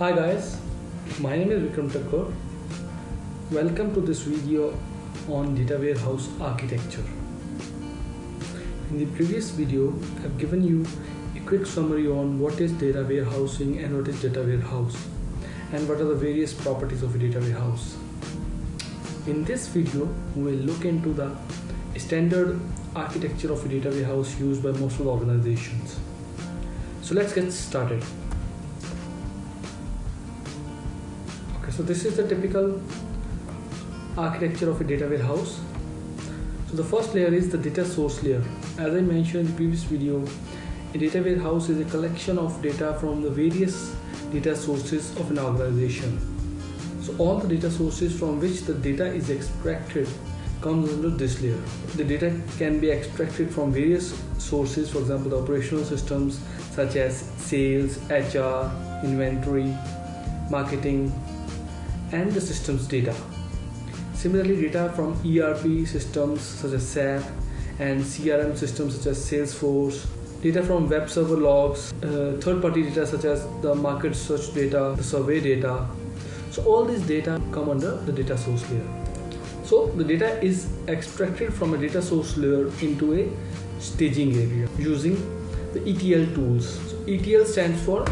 Hi guys, my name is Vikram Thakur. Welcome to this video on data warehouse architecture. In the previous video, I've given you a quick summary on what is data warehousing and what is data warehouse and what are the various properties of a data warehouse. In this video, we'll look into the standard architecture of a data warehouse used by most of the organizations. So let's get started. So this is the typical architecture of a data warehouse. So the first layer is the data source layer. As I mentioned in the previous video, a data warehouse is a collection of data from the various data sources of an organization. So all the data sources from which the data is extracted comes under this layer. The data can be extracted from various sources, for example the operational systems such as sales, HR, inventory, marketing, and the systems data. Similarly, data from ERP systems such as SAP and CRM systems such as Salesforce, data from web server logs, third-party data such as the market search data, the survey data. So all these data come under the data source layer. So the data is extracted from a data source layer into a staging area using the ETL tools. So ETL stands for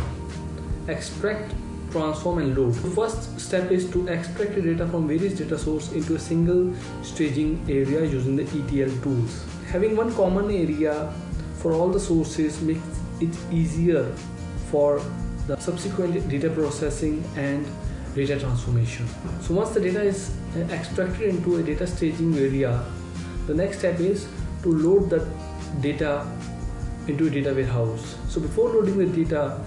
extract, transform and load. The first step is to extract the data from various data sources into a single staging area using the ETL tools. Having one common area for all the sources makes it easier for the subsequent data processing and data transformation. So once the data is extracted into a data staging area, the next step is to load the data into a data warehouse. So before loading the data,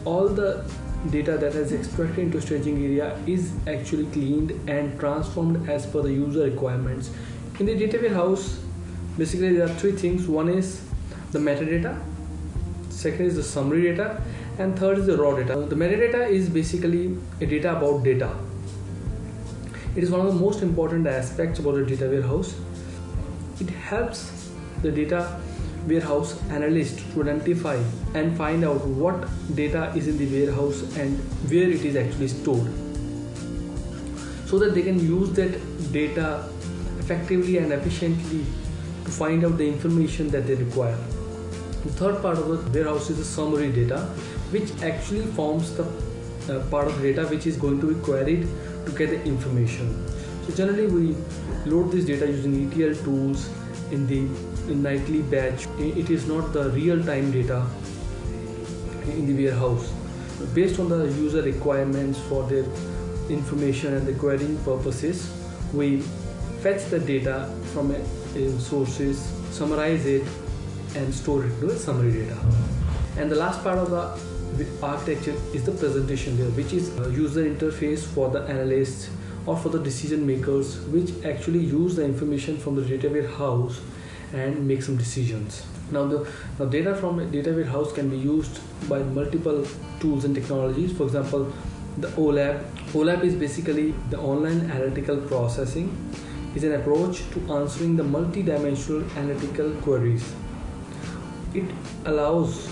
all the data that is extracted into staging area is actually cleaned and transformed as per the user requirements. In the data warehouse, basically there are three things. One is the metadata, second is the summary data, and third is the raw data. The metadata is basically a data about data. It is one of the most important aspects about the data warehouse. It helps the data warehouse analyst to identify and find out what data is in the warehouse and where it is actually stored, so that they can use that data effectively and efficiently to find out the information that they require. The third part of the warehouse is the summary data, which actually forms the part of the data which is going to be queried to get the information. So generally we load this data using ETL tools in the nightly batch. It is not the real-time data in the warehouse. Based on the user requirements for their information and the querying purposes, we fetch the data from sources, summarize it and store it into a summary data. And the last part of the architecture is the presentation layer, which is a user interface for the analysts or for the decision makers, which actually use the information from the data warehouse and make some decisions. Now the data from a data warehouse can be used by multiple tools and technologies. For example, the OLAP. OLAP is basically the online analytical processing. Is an approach to answering the multi-dimensional analytical queries. It allows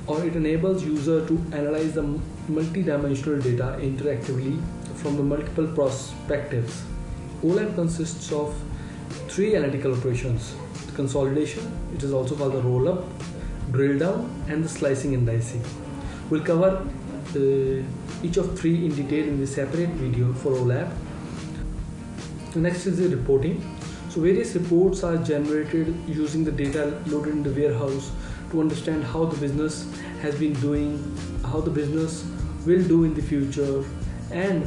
or it enables user to analyze the multi-dimensional data interactively from the multiple perspectives. OLAP consists of three analytical operations: the consolidation, it is also called the roll-up, drill down, and the slicing and dicing. We'll cover each of three in detail in the separate video for OLAP. The next is the reporting. So various reports are generated using the data loaded in the warehouse to understand how the business has been doing, how the business will do in the future, and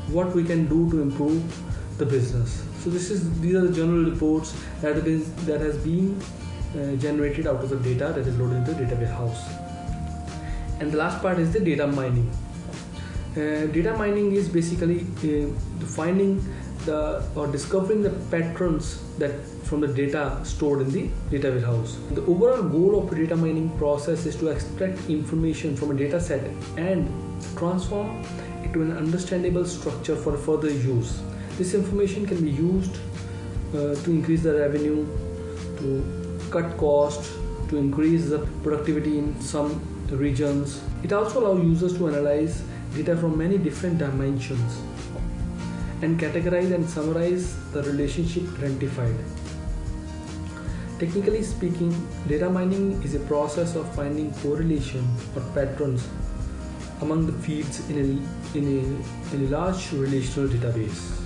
what we can do to improve the business. So these are the general reports that has been generated out of the data that is loaded in the data warehouse. And the last part is the data mining. Data mining is basically finding or discovering the patterns that from the data stored in the data warehouse. The overall goal of the data mining process is to extract information from a data set and transform it to an understandable structure for further use. This information can be used to increase the revenue, to cut cost, to increase the productivity in some regions. It also allows users to analyze data from many different dimensions and categorize and summarize the relationship identified. Technically speaking, data mining is a process of finding correlation or patterns among the feeds in a large relational database.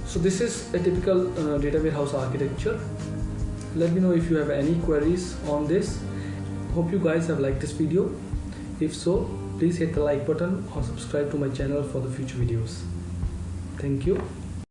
So this is a typical data warehouse architecture. Let me know if you have any queries on this. Hope you guys have liked this video. If so, please hit the like button or subscribe to my channel for the future videos. Thank you.